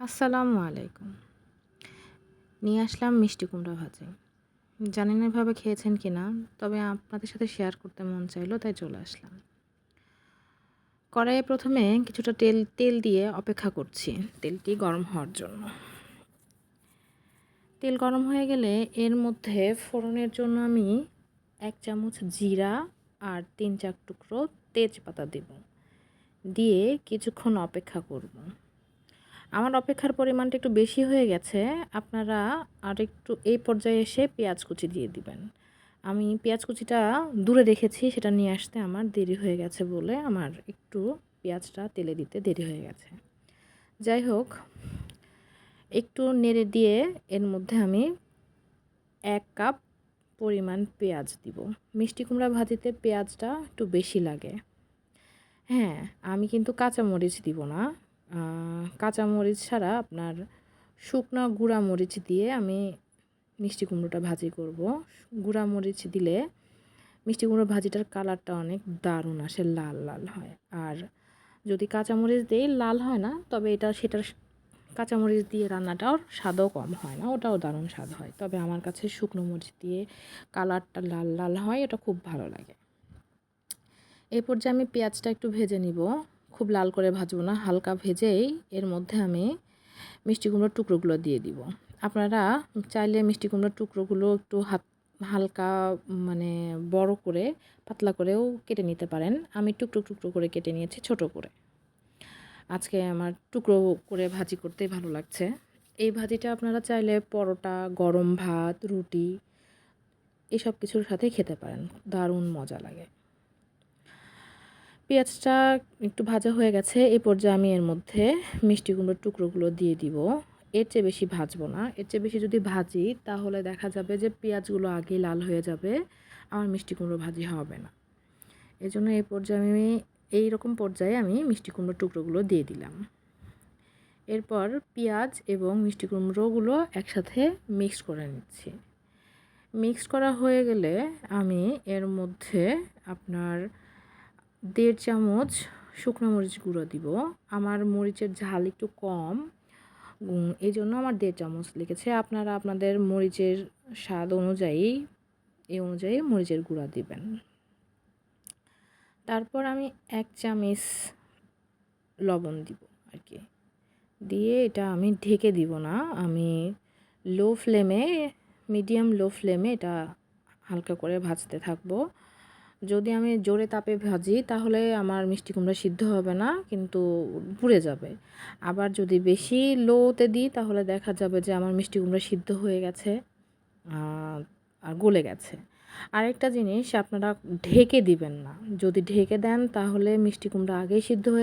আসসালামু আলাইকুম। নিয়ে আসলাম মিষ্টি কুমড়া ভাজি। জানি না এভাবে খেয়েছেন কিনা, তবে আপনাদের সাথে শেয়ার করতে মন চাইলো তাই চলে আসলাম। কড়াইয়ে প্রথমে কিছুটা তেল দিয়ে অপেক্ষা করছি তেলটি গরম হওয়ার জন্য। তেল গরম হয়ে গেলে এর মধ্যে ফোড়নের জন্য আমি 1 চামচ জিরা আর 3-4 টুকরো তেজপাতা দেব। দিয়ে কিছুক্ষণ অপেক্ষা করব। আমার অপেক্ষার পরিমাণটা একটু বেশি হয়ে গেছে। আপনারা আরেকটু এই পর্যায়ে এসে পেঁয়াজ কুচি দিয়ে দিবেন। আমি পেঁয়াজ কুচিটা দূরে রেখেছি, সেটা নিয়ে আসতে আমার দেরি হয়ে গেছে বলে আমার একটু পেঁয়াজটা তেলে দিতে দেরি হয়ে গেছে। যাই হোক, একটু নেড়ে দিয়ে এর মধ্যে আমি 1 কাপ পরিমাণ পেঁয়াজ দিব। মিষ্টি কুমড়া ভাজিতে পেঁয়াজটা একটু বেশি লাগে। হ্যাঁ, আমি কিন্তু কাঁচামরিচ দিব না। কাঁচামরিচ ছাড়া আপনার শুকনা গুঁড়া মরিচ দিয়ে আমি মিষ্টি কুমড়োটা ভাজি করব। গুঁড়া মরিচ দিলে মিষ্টি কুমড়ো ভাজিটার কালারটা অনেক দারুণ আসে, লাল লাল হয়। আর যদি কাঁচামরিচ দেই লাল হয় না, তবে সেটার কাঁচামরিচ দিয়ে রান্নাটাও স্বাদও কম হয় না, ওটাও দারুণ স্বাদ হয়। তবে আমার কাছে শুকনো মরিচ দিয়ে কালারটা লাল লাল হয়, এটা খুব ভালো লাগে। এই পর্যায়ে আমি পেঁয়াজটা একটু ভেজে নিব। খুব লাল করে ভাজবো না, হালকা ভেজেই এর মধ্যে আমি মিষ্টি কুমড়োর টুকরোগুলো দিয়ে দিব। আপনারা চাইলে মিষ্টি কুমড়োর টুকরোগুলো একটু হালকা মানে বড় করে পাতলা করেও কেটে নিতে পারেন। আমি টুকরো টুকরো করে কেটে নিয়েছি ছোট করে। আজকে আমার টুকরো করে ভাজি করতেই ভালো লাগছে। এই ভাজিটা আপনারা চাইলে পরোটা, গরম ভাত, রুটি এসব কিছুর সাথে খেতে পারেন, দারুণ মজা লাগে। পেঁয়াজটা একটু ভাজা হয়ে গেছে। এই পর্যায়ে আমি এর মধ্যে মিষ্টি কুমড়োর টুকরোগুলো দিয়ে দিব। এর চেয়ে বেশি ভাজবো না। এর চেয়ে বেশি যদি ভাজি তাহলে দেখা যাবে যে পেঁয়াজগুলো আগেই লাল হয়ে যাবে, আমার মিষ্টি কুমড়ো ভাজি হবে না। এজন্য এইরকম পর্যায়ে আমি মিষ্টি কুমড়োর টুকরোগুলো দিয়ে দিলাম। এরপর পেঁয়াজ এবং মিষ্টি কুমড়োগুলো একসাথে মিক্স করে নিচ্ছি। মিক্স করা হয়ে গেলে আমি এর মধ্যে আপনার 1.5 চামচ শুকনো মরিচ গুঁড়ো দিব। আমার মরিচের ঝাল একটু কম, এই জন্য আমার 1.5 চামচ লেগেছে। আপনারা আপনাদের মরিচের স্বাদ অনুযায়ী মরিচের গুঁড়া দিবেন। তারপর আমি 1 চামচ লবণ দিব আর কি। দিয়ে এটা আমি ঢেকে দিব না, আমি মিডিয়াম লো ফ্লেমে এটা হালকা করে ভাজতে থাকবো। যদি আমি জোরে তাপে ভাজি তাহলে আমার মিষ্টি কুমড়া সিদ্ধ হবে না, কিন্তু পুড়ে যাবে। আবার যদি বেশি লোতে দিই তাহলে দেখা যাবে যে আমার মিষ্টি কুমড়া সিদ্ধ হয়ে গেছে আর গলে গেছে। আরেকটা জিনিস, আপনারা ঢেকে দিবেন না। যদি ঢেকে দেন তাহলে মিষ্টি কুমড়া আগেই সিদ্ধ হয়ে